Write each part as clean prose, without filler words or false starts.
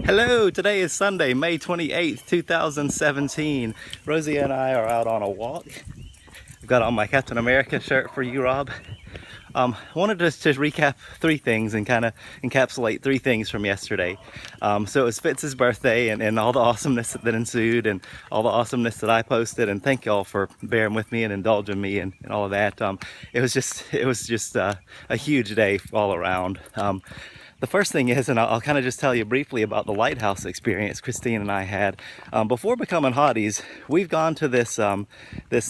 Hello, today is Sunday, May 28th, 2017. Rosie and I are out on a walk. I've got on my Captain America shirt for you, Rob. I wanted to just recap three things and kind of encapsulate three things from yesterday. So it was Fitz's birthday and all the awesomeness that ensued and all the awesomeness that I posted, and thank y'all for bearing with me and indulging me and all of that. It was just a huge day all around. The first thing is, and I'll kind of just tell you briefly about the lighthouse experience Christine and I had. Before becoming hotties, we've gone to this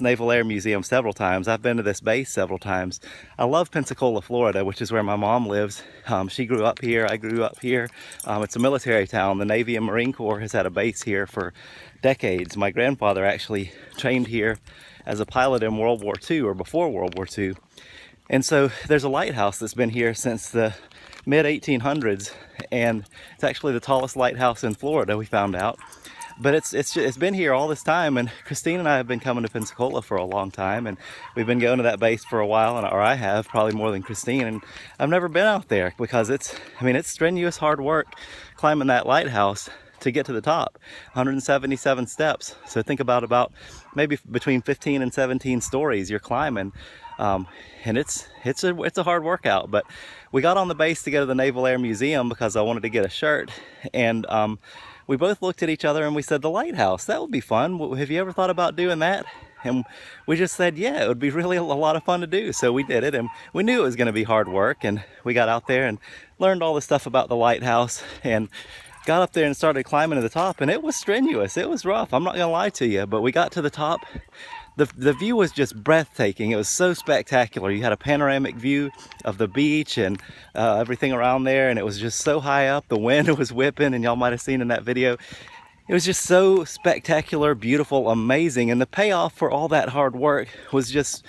Naval Air Museum several times. I've been to this base several times. I love Pensacola, Florida, which is where my mom lives. She grew up here, I grew up here. It's a military town. The Navy and Marine Corps has had a base here for decades. My grandfather actually trained here as a pilot in World War II, or before World War II. And so there's a lighthouse that's been here since the mid-1800s, and it's actually the tallest lighthouse in Florida, we found out. But it's been here all this time, and Christine and I have been coming to Pensacola for a long time, and we've been going to that base for a while, or I have, probably more than Christine, and I've never been out there because it's strenuous, hard work climbing that lighthouse to get to the top. 177 steps. So think about maybe between 15 and 17 stories you're climbing. And it's a hard workout, but we got on the base to go to the Naval Air Museum because I wanted to get a shirt, and we both looked at each other and we said, the lighthouse, that would be fun. Have you ever thought about doing that? And we just said, yeah, it would be really a lot of fun to do. So we did it, and we knew it was going to be hard work, and we got out there and learned all the stuff about the lighthouse and got up there and started climbing to the top, and it was strenuous. It was rough. I'm not going to lie to you, but we got to the top. The view was just breathtaking. It was so spectacular. You had a panoramic view of the beach and everything around there, and it was just so high up. The wind was whipping, and y'all might have seen in that video. It was just so spectacular, beautiful, amazing, and the payoff for all that hard work was just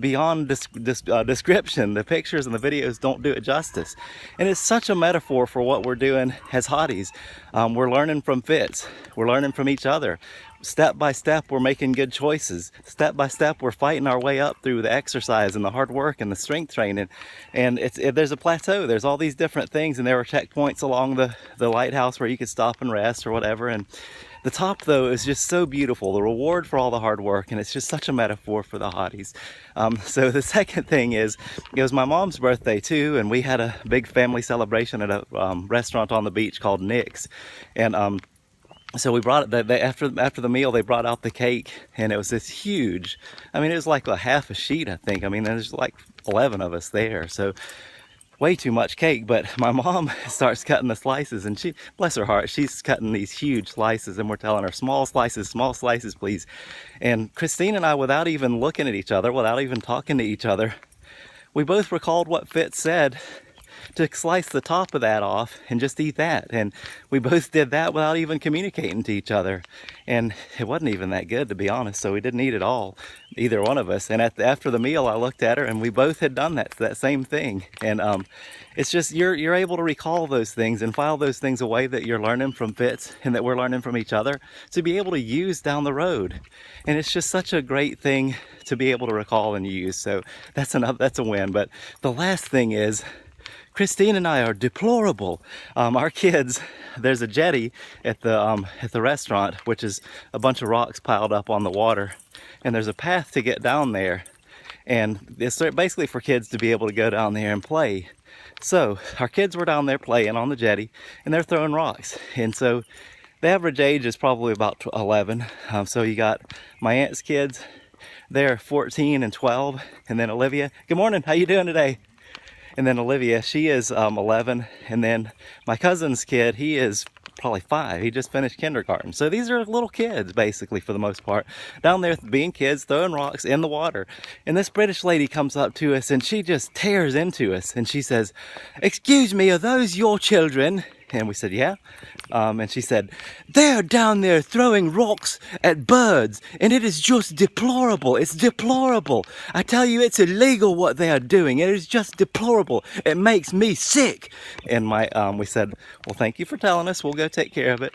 beyond description. The pictures and the videos don't do it justice. And it's such a metaphor for what we're doing as hotties. We're learning from Fitz. We're learning from each other. Step by step, we're making good choices. Step by step, we're fighting our way up through the exercise and the hard work and the strength training. And there's a plateau. There's all these different things, and there were checkpoints along the lighthouse where you could stop and rest or whatever. And the top, though, is just so beautiful, the reward for all the hard work, and it's just such a metaphor for the hotties. So the second thing is, it was my mom's birthday too, and we had a big family celebration at a restaurant on the beach called Nick's. And so we brought it, after the meal, they brought out the cake, and it was this huge, it was like a half a sheet, I think. There's like 11 of us there, so way too much cake. But my mom starts cutting the slices, and she, bless her heart, she's cutting these huge slices, and we're telling her, small slices, please. And Christine and I, without even looking at each other, without even talking to each other, we both recalled what Fitz said, to slice the top of that off and just eat that. And we both did that without even communicating to each other. And it wasn't even that good, to be honest, so we didn't eat it all, either one of us. And after the meal, I looked at her, and we both had done that same thing. And it's just, you're able to recall those things and file those things away that you're learning from Fitz and that we're learning from each other to be able to use down the road. And it's just such a great thing to be able to recall and use. So that's a win. But the last thing is, Christine and I are deplorable. Our kids, there's a jetty at the restaurant, which is a bunch of rocks piled up on the water, and there's a path to get down there, and it's basically for kids to be able to go down there and play. So our kids were down there playing on the jetty, and they're throwing rocks, and so the average age is probably about 11. So you got my aunt's kids, they're 14 and 12, and then Olivia. Good morning, how you doing today? And then Olivia, she is 11. And then my cousin's kid, he is probably 5. He just finished kindergarten. So these are little kids, basically, for the most part, down there being kids, throwing rocks in the water. And this British lady comes up to us, and she just tears into us. And she says, "Excuse me, are those your children?" And we said, yeah. And she said, "They're down there throwing rocks at birds, and it is just deplorable. It's deplorable. I tell you, it's illegal what they are doing. It is just deplorable. It makes me sick." And we said, "Well, thank you for telling us. We'll go take care of it."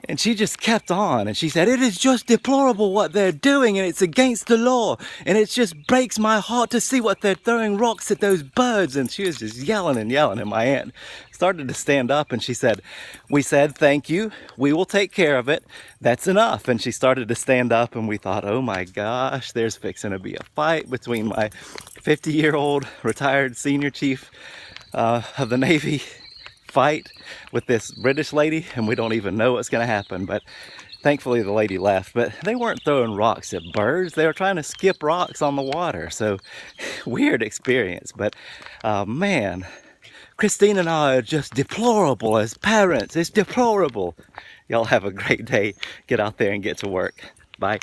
And she just kept on, and she said, "It is just deplorable what they're doing, and it's against the law, and it just breaks my heart to see what they're throwing rocks at those birds." And she was just yelling and yelling, and my aunt started to stand up and she said, "We said thank you, we will take care of it, that's enough." And she started to stand up and we thought, oh my gosh, there's fixing to be a fight between my 50-year-old retired senior chief of the Navy fight with this British lady, and we don't even know what's going to happen. But thankfully the lady left. But they weren't throwing rocks at birds, they were trying to skip rocks on the water. So weird experience. But man, Christine and I are just deplorable as parents. It's deplorable. Y'all have a great day. Get out there and get to work. Bye.